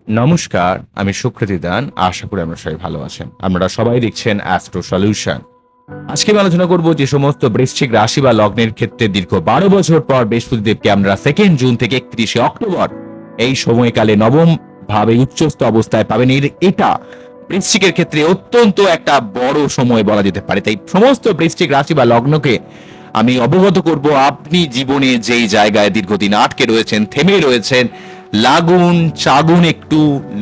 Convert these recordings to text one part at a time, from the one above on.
নমস্কার, আমি সুকৃতি দান। আশা করি আপনারা সবাই ভালো আছেন। আপনারা সবাই দেখছেন অ্যাস্ট্রো সলিউশন। আজকে আমি আলোচনা করব যে সমস্ত বৃশ্চিক রাশি বা লগ্নের ক্ষেত্রে দীর্ঘ ১২ বছর পর বৃহস্পতিদেবকে আমরা 2 জুন থেকে 31শে অক্টোবর এই সময়কালে নবম ভাবে উচ্চস্থ অবস্থায় পাবেন। এটা বৃশ্চিকের ক্ষেত্রে অত্যন্ত একটা বড় সময় বলা যেতে পারে। তাই সমস্ত বৃশ্চিক রাশি বা লগ্নকে আমি অবগত করব আপনি জীবনে যেই জায়গায় দীর্ঘদিন আটকে রয়েছেন, থেমে রয়েছেন, লাগুন চাগুন একটু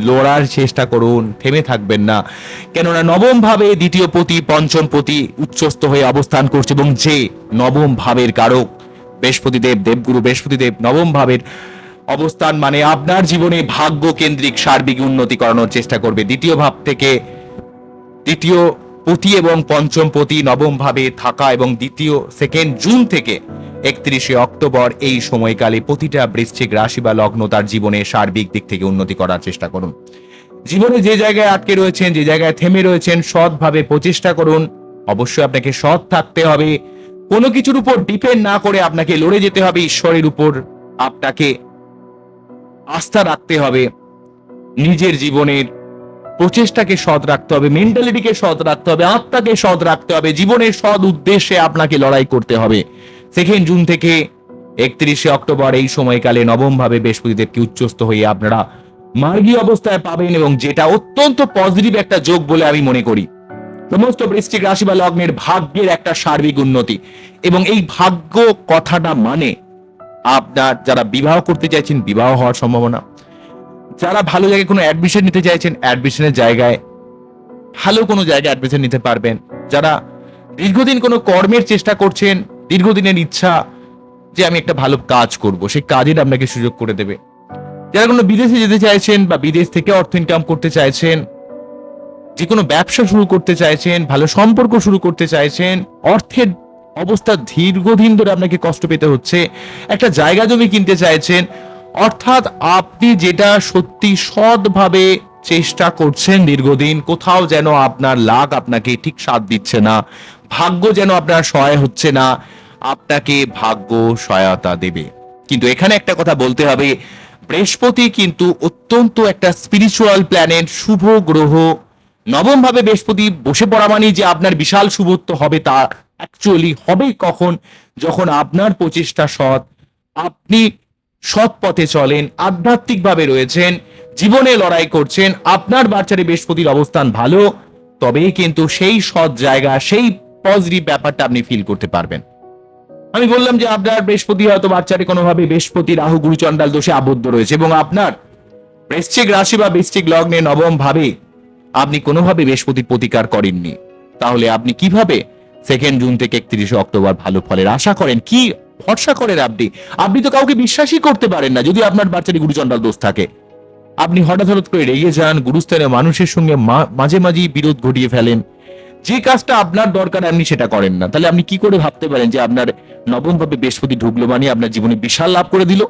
লড়ার চেষ্টা করুন, থেমে থাকবেন না। কেননা নবম ভাবে দ্বিতীয় পতি পঞ্চম পতি উচ্চস্থ হয়ে অবস্থান করছে, এবং যে নবম ভাবের কারক বৃহস্পতিদেব, দেবগুরু বৃহস্পতিদেব নবম ভাবের অবস্থান মানে আপনার জীবনে ভাগ্য কেন্দ্রিক সার্বিক উন্নতি করানোর চেষ্টা করবে। দ্বিতীয় ভাব থেকে দ্বিতীয় পতি এবং পঞ্চম পতি নবম ভাবে থাকা এবং দ্বিতীয় 2 জুন থেকে 31শে অক্টোবর এই সময়কালে প্রতিটা বৃশ্চিক রাশি বা লগ্ন তার জীবনে সার্বিক দিক থেকে উন্নতি করার চেষ্টা করুন। জীবনে যে জায়গায় আটকে রয়েছেন, যে জায়গায় থেমে রয়েছেন, সৎভাবে প্রচেষ্টা করুন। অবশ্যই আপনাকে সৎ থাকতে হবে, কোনো কিছুর উপর ডিপেন্ড না করে আপনাকে লড়ে যেতে হবে। ঈশ্বরের উপর আপনাকে আস্থা রাখতে হবে, নিজের জীবনের প্রচেষ্টাকে সৎ রাখতে হবে, মেন্টালিটিকে সৎ রাখতে হবে, আত্মাকে সৎ রাখতে হবে, জীবনের সৎ উদ্দেশ্যে আপনাকে লড়াই করতে হবে। 2 জুন থেকে 31শে অক্টোবর এই সময়কালে নবম ভাবে বৃহস্পতিদেবকে উচ্চস্থ হয়ে আপনারা মার্গী অবস্থায় পাবেন, এবং যেটা অত্যন্ত পজিটিভ একটা যোগ বলে আমি মনে করি। সমস্ত বৃশ্চিক রাশি বা লগ্নের ভাগ্যের একটা সার্বিক উন্নতি, এবং এই ভাগ্য কথাটা মানে আপনার যারা বিবাহ করতে চাইছেন বিবাহ হওয়ার সম্ভাবনা, যারা ভালো জায়গায় কোনো অ্যাডমিশন নিতে চাইছেন অ্যাডমিশনের জায়গায় ভালো কোনো জায়গায় অ্যাডমিশন নিতে পারবেন, যারা দীর্ঘদিন কোনো কর্মের চেষ্টা করছেন, দীর্ঘদিনের ইচ্ছা যে আমি একটা ভালো কাজ করব, সেই কাজের আপনাকে সুযোগ করে দেবে। যারা কোনো বিদেশে যেতে চাইছেন বা বিদেশ থেকে অর্থ ইনকাম করতে চাইছেন, যে কোনো ব্যবসা শুরু করতে চাইছেন, ভালো সম্পর্ক শুরু করতে চাইছেন, অর্থের অবস্থা দীর্ঘদিন ধরে আপনাকে কষ্ট পেতে হচ্ছে, একটা জায়গা জমি কিনতে চাইছেন, অর্থাৎ আপনি যেটা সত্যি সৎভাবে চেষ্টা করছেন দীর্ঘদিন, কোথাও যেন আপনার লাক আপনাকে ঠিক সাথ দিচ্ছে না, ভাগ্য যেন আপনার সহায় হচ্ছে না, আপনাকে ভাগ্য সহায়তা দেবে। কিন্তু এখানে একটা কথা বলতে হবে, বৃহস্পতি কিন্তু অত্যন্ত একটা স্পিরিচুয়াল প্ল্যানেট, শুভ গ্রহ। নবম ভাবে বৃহস্পতি বসে পড়া মানে যে আপনার বিশাল শুভত্ব হবে, তা অ্যাকচুয়ালি হবে কখন, যখন আপনার প্রচেষ্টা সৎ, আপনি সৎ পথে চলেন, আধ্যাত্মিক ভাবে রয়েছেন, জীবনে লড়াই করছেন, আপনার বাচ্চারে বৃহস্পতির অবস্থান ভালো, তবেই কিন্তু সেই সৎ জায়গা, সেই পজিটিভ ব্যাপারটা আপনি ফিল করতে পারবেন। আমি বললাম যে আপনার বৃহস্পতি হয়তো বাচ্চারে কোনোভাবে বৃহস্পতি রাহু গুরু চন্ডাল দোষে আবদ্ধ রয়েছে, এবং আপনার বৃশ্চিক রাশি বা বৃশ্চিক লগ্নে নবম ভাবে আপনি কোনোভাবে বৃহস্পতির প্রতিকার করেননি, তাহলে আপনি কিভাবে 2 জুন থেকে 31শে অক্টোবর ভালো ফলের আশা করেন? কি ভরসা করেন আপনি? আপনি তো কাউকে বিশ্বাসই করতে পারেন না যদি আপনার বাচ্চারই গুরুচন্ডাল দোষ থাকে। আপনি হঠাৎ হঠাৎ করে রেগে যান, গুরুস্থানীয় মানুষের সঙ্গে মাঝে মাঝেই বিরোধ ঘটিয়ে ফেলেন, যে কাজটা আপনার দরকার আপনি সেটা করেন না। তাহলে আপনি কি করে ভাবতে পারেন যে আপনার নবম ভাবে বৃহস্পতি ঢুকলো মানে আপনার জীবনে বিশাল লাভ করে দিল?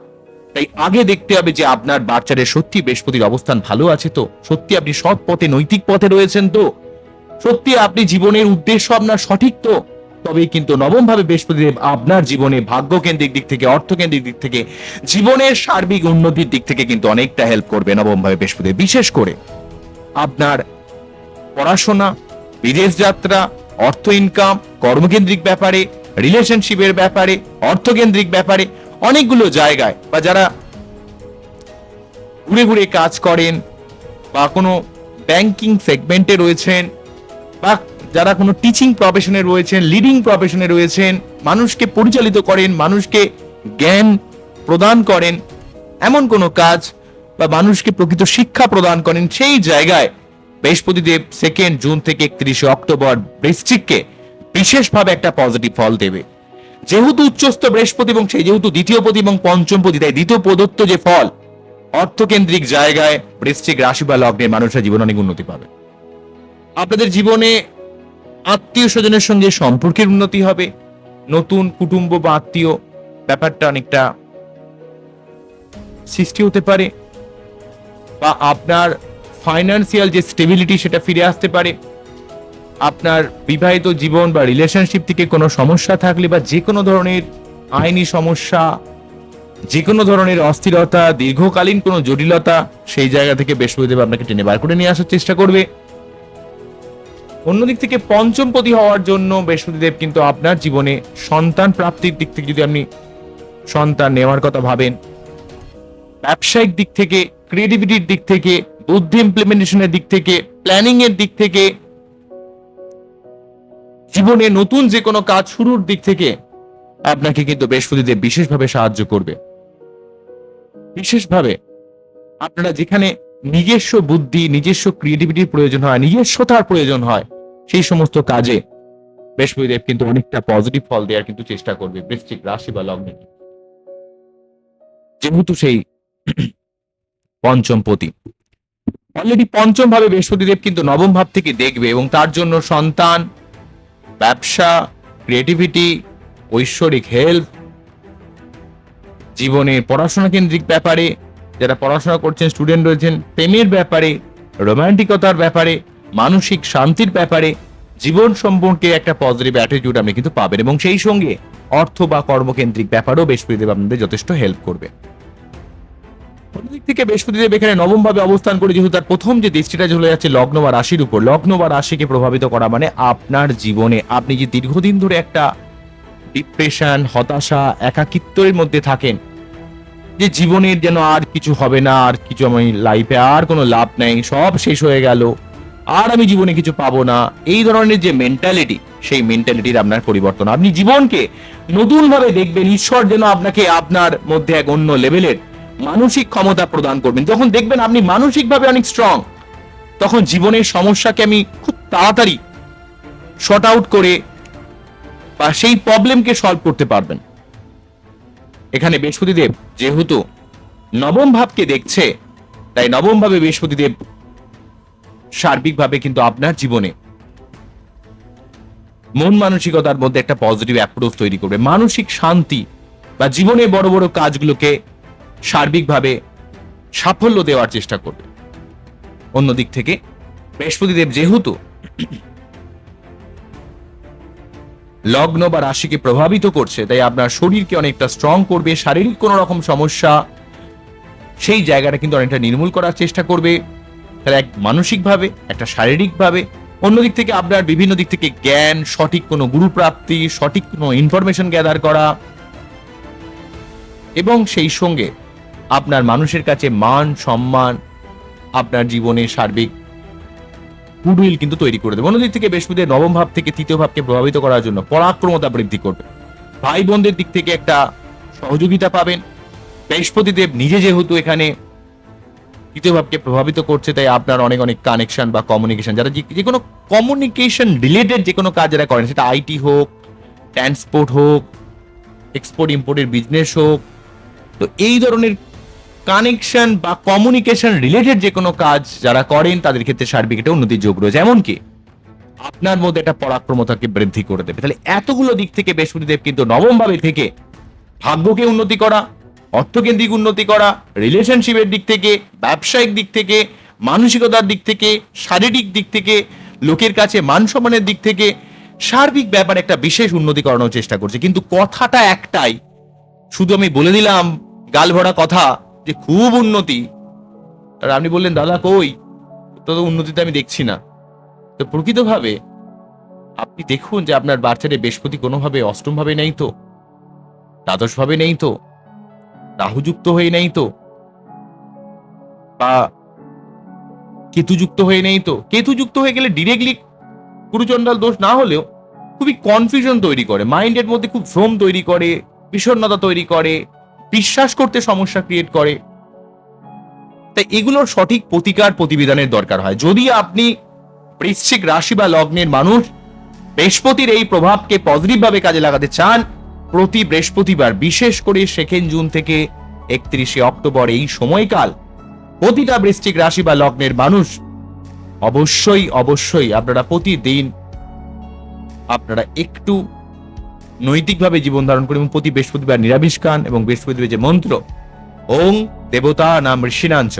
তাই আগে দেখতে হবে যে আপনার বাচ্চাদের সত্যি বৃহস্পতির অবস্থান ভালো আছে তো, সত্যি আপনি সৎ পথে নৈতিক পথে রয়েছেন তো, সত্যি আপনি জীবনের উদ্দেশ্য আপনার সঠিক তো, তবেই কিন্তু নবম ভাবে বৃহস্পতিদেব আপনার জীবনে ভাগ্য কেন্দ্রিক দিক থেকে, অর্থ কেন্দ্রিক দিক থেকে, জীবনের সার্বিক উন্নতির দিক থেকে কিন্তু অনেকটা হেল্প করবে নবম ভাবে বৃহস্পতিদেব। বিশেষ করে আপনার পড়াশোনা, বিদেশ যাত্রা, অর্থ ইনকাম, কর্মকেন্দ্রিক ব্যাপারে, রিলেশনশিপের ব্যাপারে, অর্থকেন্দ্রিক ব্যাপারে অনেকগুলো জায়গায়, বা যারা ঘুরে ঘুরে কাজ করেন, বা কোনো ব্যাংকিং সেগমেন্টে রয়েছেন, বা যারা কোনো টিচিং প্রফেশনে রয়েছেন, লিডিং প্রফেশনে রয়েছেন, মানুষকে পরিচালিত করেন, মানুষকে জ্ঞান প্রদান করেন, এমন কোনো কাজ, বা মানুষকে প্রকৃত শিক্ষা প্রদান করেন, সেই জায়গায় বৃহস্পতিদেব 2 জুন থেকে 31শে অক্টোবর বৃশ্চিককে বিশেষভাবে একটা পজিটিভ ফল দেবে। যেহেতু উচ্চস্থ বৃহস্পতি এবং সেই যেহেতু দ্বিতীয় পতি এবং পঞ্চম পতি, তাই দ্বিতীয় প্রদত্ত যে ফল, অর্থকেন্দ্রিক জায়গায় বৃশ্চিক রাশি বা লগ্নের মানুষরা জীবনে অনেক উন্নতি পাবে। আপনাদের জীবনে আত্মীয় স্বজনের সঙ্গে সম্পর্কের উন্নতি হবে, নতুন কুটুম্ব বা আত্মীয় ব্যাপারটা অনেকটা সৃষ্টি হতে পারে, বা আপনার ফাইন্যান্সিয়াল যে স্টেবিলিটি সেটা ফিরে আসতে পারে। আপনার বিবাহিত জীবন বা রিলেশনশিপ থেকে কোনো সমস্যা থাকলে, বা যে কোনো ধরনের আইনি সমস্যা, যে কোনো ধরনের অস্থিরতা, দীর্ঘকালীন কোনো জটিলতা, সেই জায়গা থেকে বৃহস্পতিদেব আপনাকে টেনে বার করে নিয়ে আসার চেষ্টা করবে। অন্যদিক থেকে পঞ্চমপতি হওয়ার জন্য বৃহস্পতিদেব কিন্তু আপনার জীবনে সন্তান প্রাপ্তির দিক থেকে, যদি আপনি সন্তান নেওয়ার কথা ভাবেন, ব্যবসায়িক দিক থেকে, ক্রিয়েটিভিটির দিক থেকে, বুদ্ধি ইমপ্লিমেন্টেশনের দিক থেকে, প্ল্যানিং এর দিক থেকে, জীবনে নতুন যে কোনো কাজ শুরুর দিক থেকে আপনাকে কিন্তু বৃহস্পতিদেব বিশেষভাবে সাহায্য করবে। বিশেষভাবে আপনারা যেখানে নিজস্ব বুদ্ধি, নিজস্ব ক্রিয়েটিভিটির প্রয়োজন হয়, নিজস্বতার প্রয়োজন হয়, সেই সমস্ত কাজে বৃহস্পতিদেব কিন্তু অনেকটা পজিটিভ ফল দেওয়ার কিন্তু চেষ্টা করবে বৃশ্চিক রাশি বা লগ্নে, যেহেতু সেই পঞ্চমপতি। অলরেডি পঞ্চম ভাবে বৃহস্পতিদেব কিন্তু নবম ভাব থেকে দেখবে, এবং তার জন্য সন্তান, ব্যবসা, ক্রিয়েটিভিটি, ঐশ্বরিক হেলথ, জীবনের পড়াশোনা কেন্দ্রিক ব্যাপারে, যারা পড়াশোনা করছেন, স্টুডেন্ট রয়েছেন, প্রেমের ব্যাপারে, রোমান্টিকতার ব্যাপারে, মানসিক শান্তির ব্যাপারে, জীবন সম্পর্কে একটা পজিটিভ অ্যাটিটিউড আপনি কিন্তু পাবেন, এবং সেই সঙ্গে অর্থ বা কর্মকেন্দ্রিক ব্যাপারেও বৃহস্পতিদেব আপনাদের যথেষ্ট হেল্প করবে। অন্যদিক থেকে বৃহস্পতিদেব এখানে নবম ভাবে অবস্থান করে, যেহেতু তার প্রথম যে দৃষ্টিটা চলে যাচ্ছে লগ্ন বা রাশির উপর, লগ্ন বা রাশিকে প্রভাবিত করা মানে আপনার জীবনে আপনি যে দীর্ঘদিন ধরে একটা ডিপ্রেশন, হতাশা, একাকিত্বের মধ্যে থাকেন, যে জীবনের যেন আর কিছু হবে না, আর কিছু আমি লাইফে আর কোনো লাভ নেই, সব শেষ হয়ে গেল, আর আমি জীবনে কিছু পাবো না, এই ধরনের যে মেন্টালিটি, সেই মেন্টালিটির আপনার পরিবর্তন, আপনি জীবনকে নতুন ভাবে দেখবেন। ঈশ্বর যেন আপনাকে আপনার মধ্যে এক অন্য লেভেলের মানসিক ক্ষমতা প্রদান করবেন। যখন দেখবেন আপনি মানসিকভাবে অনেক স্ট্রং, তখন জীবনের সমস্যাকে আমি খুব তাড়াতাড়ি শর্ট আউট করে বা সেই প্রবলেমকে সলভ করতে পারবেন। এখানে বৃহস্পতিদেব যেহেতু নবম ভাবকে দেখছে, তাই নবম ভাবে বৃহস্পতিদেব সার্বিকভাবে কিন্তু আপনার জীবনে মন মানসিকতার মধ্যে একটা পজিটিভ অ্যাপ্রোচ তৈরি করবে, মানসিক শান্তি বা জীবনে বড় বড় কাজগুলোকে সার্বিকভাবে সাফল্য দেওয়ার চেষ্টা করবে। অন্যদিক থেকে বৃহস্পতিদেব যেহেতু লগ্ন বা রাশিকে প্রভাবিত করছে, তাই আপনার শরীরকে অনেকটা স্ট্রং করবে, শারীরিক কোন রকম সমস্যা সেই জায়গাটা কিন্তু অনেকটা নির্মূল করার চেষ্টা করবে, তাহলে এক মানসিকভাবে, একটা শারীরিকভাবে। অন্যদিক থেকে আপনার বিভিন্ন দিক থেকে জ্ঞান, সঠিক কোনো গুরুপ্রাপ্তি, সঠিক কোনো ইনফরমেশন গ্যাদার করা, এবং সেই সঙ্গে আপনার মানুষের কাছে মান সম্মান, আপনার জীবনে সার্বিক গুডউইল কিন্তু তৈরি করে দেবে। অন্যদিক থেকে বৃহস্পতিদেব নবম ভাব থেকে তৃতীয় ভাবকে প্রভাবিত করার জন্য পরাক্রমতা বৃদ্ধি করবে, ভাই বোনদের দিক থেকে একটা সহযোগিতা পাবেন। বৃহস্পতিদেব নিজে যেহেতু এখানে তৃতীয় ভাবকে প্রভাবিত করছে, তাই আপনার অনেক অনেক কানেকশন বা কমিউনিকেশন, যারা যে কোনো কমিউনিকেশন রিলেটেড যে কোনো কাজ যারা করেন, সেটা আইটি হোক, ট্রান্সপোর্ট হোক, এক্সপোর্ট ইম্পোর্টের বিজনেস হোক, তো এই ধরনের কানেকশন বা কমিউনিকেশন রিলেটেড যে কোনো কাজ যারা করেন, তাদের ক্ষেত্রে সার্বিক একটা উন্নতির যোগ রয়েছে, এমনকি আপনার মধ্যে একটা পরাক্রমতাকে বৃদ্ধি করে দেবে। তাহলে এতগুলো দিক থেকে বৃহস্পতিদেব কিন্তু নবম ভাবে থেকে ভাগ্যকে উন্নতি করা, অর্থকেন্দ্রিক উন্নতি করা, রিলেশনশিপের দিক থেকে, ব্যবসায়িক দিক থেকে, মানসিকতার দিক থেকে, শারীরিক দিক থেকে, লোকের কাছে মান সম্মানের দিক থেকে সার্বিক ব্যাপারে একটা বিশেষ উন্নতি করানোর চেষ্টা করছে। কিন্তু কথাটা একটাই, শুধু আমি বলে দিলাম গাল ভরা কথা যে খুব উন্নতি, আর আপনি বললেন দাদা কই, তো উন্নতিতে আমি দেখছি না। তো প্রকৃতভাবে আপনি দেখুন যে আপনার বার্চারে বৃহস্পতি কোনোভাবে অষ্টম ভাবে নেই তো, দ্বাদশ ভাবে নেই তো, রাহুযুক্ত হয়ে নেই তো, বা কেতুযুক্ত হয়ে নেই তো। কেতুযুক্ত হয়ে গেলে ডিরেক্টলি গুরুচণ্ডাল দোষ না হলেও খুবই কনফিউশন তৈরি করে, মাইন্ডের মধ্যে খুব ভ্রম তৈরি করে, বিষণ্ণতা তৈরি করে, বিশ্বাস করতে সমস্যা ক্রিয়েট করে। তাই এগুলোর সঠিক প্রতিকার প্রতিবিধানের দরকার হয়। যদি আপনি বৃশ্চিক রাশি বা লগ্নের মানুষ বৃহস্পতির এই প্রভাবকে পজিটিভ ভাবে কাজে লাগাতে চান, প্রতি বৃহস্পতিবার, বিশেষ করে 2 জুন থেকে 31 অক্টোবর এই সময়কাল, প্রতিটা বৃশ্চিক রাশি বা লগ্নের মানুষ অবশ্যই অবশ্যই আপনারা প্রতিদিন আপনারা একটু নৈতিকভাবে জীবন ধারণ করুন, এবং প্রতি বৃহস্পতিবার নিরামিষ খান, এবং বৃহস্পতিবার যে মন্ত্র ওং দেবতা নাম ঋষিনাঞ্চ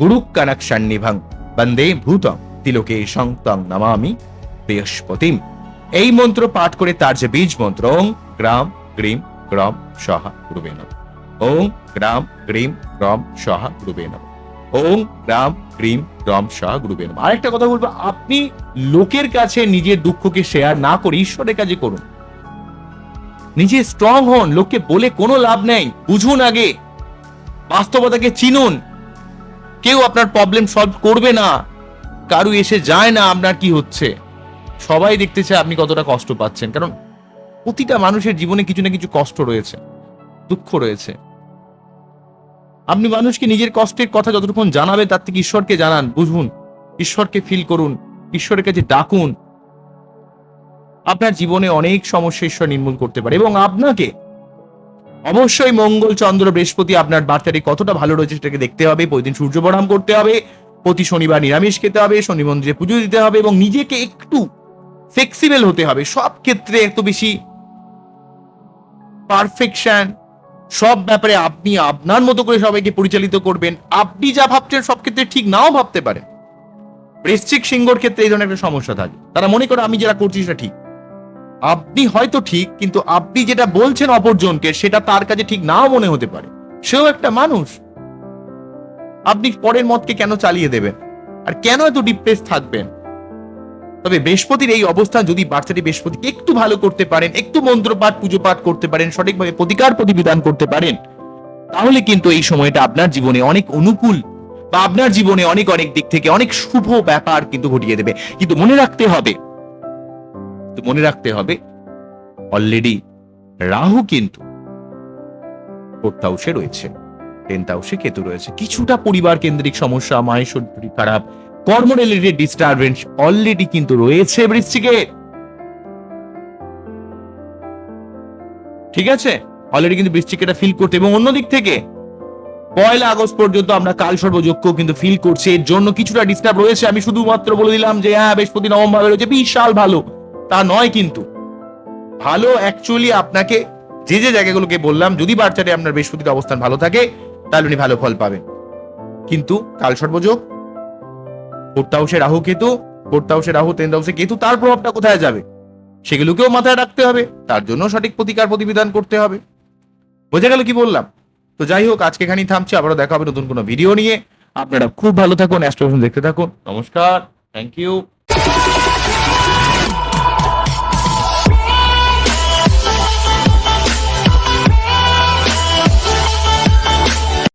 গুরু কানাক সন্নিভং বন্দে ভূতং তিলোকে সংতং নমামি বৃহস্পতিম, এই মন্ত্র পাঠ করে তার যে বীজ মন্ত্র ওং গ্রাম গ্রীম গ্রাম সহা গুরুবে নমঃ, ওং গ্রাম গ্রিম গ্রম স্বাহা গুরুবে নমঃ। ওং গ্রাম গ্রিম গ্রম স্বাহা গুরুবে নমঃ। আরেকটা কথা বলবো, আপনি লোকের কাছে নিজের দুঃখকে শেয়ার না করে ঈশ্বরের কাছে করুন। নিজে স্ট্রং হন, লোককে বলে কোনো লাভ নেই, বুঝুন আগে, বাস্তবতাকে চিনুন। কেউ আপনার প্রবলেম সলভ করবে না, কারু এসে যায় না আপনার কি হচ্ছে। সবাই দেখতে চায় আপনি কতটা কষ্ট পাচ্ছেন, কারণ প্রতিটা মানুষের জীবনে কিছু না কিছু কষ্ট রয়েছে, দুঃখ রয়েছে। আপনি মানুষকে নিজের কষ্টের কথা যতক্ষণ জানাবেন, তার থেকে ঈশ্বরকে জানান, বুঝুন, ঈশ্বরকে ফিল করুন, ঈশ্বরের কাছে ডাকুন। আপনার জীবনে অনেক সমস্যা ঈশ্বর নির্মূল করতে পারে। এবং আপনাকে অবশ্যই মঙ্গল, চন্দ্র, বৃহস্পতি আপনার বার্তাটি কতটা ভালো রয়েছে সেটাকে দেখতে হবে। প্রতিদিন সূর্য প্রণাম করতে হবে, প্রতি শনিবার নিরামিষ খেতে হবে, শনি মন্দিরে পুজো দিতে হবে এবং নিজেকে একটু ফ্লেক্সিবল হতে হবে। সব ক্ষেত্রে এত বেশি পারফেকশন, সব ব্যাপারে আপনি আপনার মতো করে সবাইকে পরিচালিত করবেন। আপনি যা ভাবছেন সব ক্ষেত্রে ঠিক নাও ভাবতে পারেন। বৃশ্চিক সিংহর ক্ষেত্রে এই ধরনের একটা সমস্যা থাকে, তারা মনে করে আমি যেটা করছি সেটা ঠিক। আপনি হয়তো ঠিক, কিন্তু আপনি যেটা বলছেন অপরজনকে সেটা তার কাছে ঠিক নাও মনে হতে পারে, সেও একটা মানুষ। আপনি পরের মতকে কেন চালিয়ে দেবেন, আর কেন এত ডিপ্রেস থাকবেন? তবে বৃহস্পতির এই অবস্থান, যদি বাচ্চাটি বৃহস্পতিকে একটু ভালো করতে পারেন, একটু মন্ত্রপাঠ পুজো পাঠ করতে পারেন, সঠিকভাবে প্রতিকার প্রতিবিধান করতে পারেন, তাহলে কিন্তু এই সময়টা আপনার জীবনে অনেক অনুকূল, বা আপনার জীবনে অনেক অনেক দিক থেকে অনেক শুভ ব্যাপার কিন্তু ঘটিয়ে দেবে। কিন্তু মনে রাখতে হবে অলরেডি রাহু কিন্তু 4th হাউসে রয়েছে, 10th হাউসে কেতু রয়েছে। কিছুটা পরিবার কেন্দ্রিক সমস্যা, মায়ের শরীর খারাপ, কর্ম রিলেটেড ডিস্টারবেন্স অলরেডি কিন্তু রয়েছে বৃশ্চিকে। ঠিক আছে, অলরেডি কিন্তু বৃশ্চিক এটা ফিল করতে। এবং অন্যদিক থেকে 1 আগস্ট পর্যন্ত আমরা কাল সর্বযোগ্য কিন্তু ফিল করছি। এর জন্য কিছুটা ডিস্টার্ব রয়েছে। আমি শুধুমাত্র বলে দিলাম যে হ্যাঁ বৃহস্পতি নবম ভাবে রয়েছে, বিশাল ভালো, তা নয়। কিন্তু ভালো অ্যাকচুয়ালি আপনাকে যে যে জায়গাগুলোকে বললাম, যদি বাচ্চাটি আপনার বৃহস্পতির অবস্থান ভালো থাকে তাহলে উনি ভালো ফল পাবেন। কিন্তু কাল সর্বযোগ, 4th হাউসে রাহু কেতু, 4th হাউসে রাহু, 10th হাউসে কেতু, তার প্রভাবটা কোথায় যাবে সেগুলোকেও মাথায় রাখতে হবে। তার জন্য সঠিক প্রতিকার প্রতিবিধান করতে হবে। বোঝা গেল কি বললাম? তো যাই হোক, আজকে এখানেই থামছি, আবারও দেখা হবে নতুন কোনো ভিডিও নিয়ে। আপনারা খুব ভালো থাকুন, অ্যাস্ট্রোলজি দেখতে থাকুন। নমস্কার, থ্যাংক ইউ।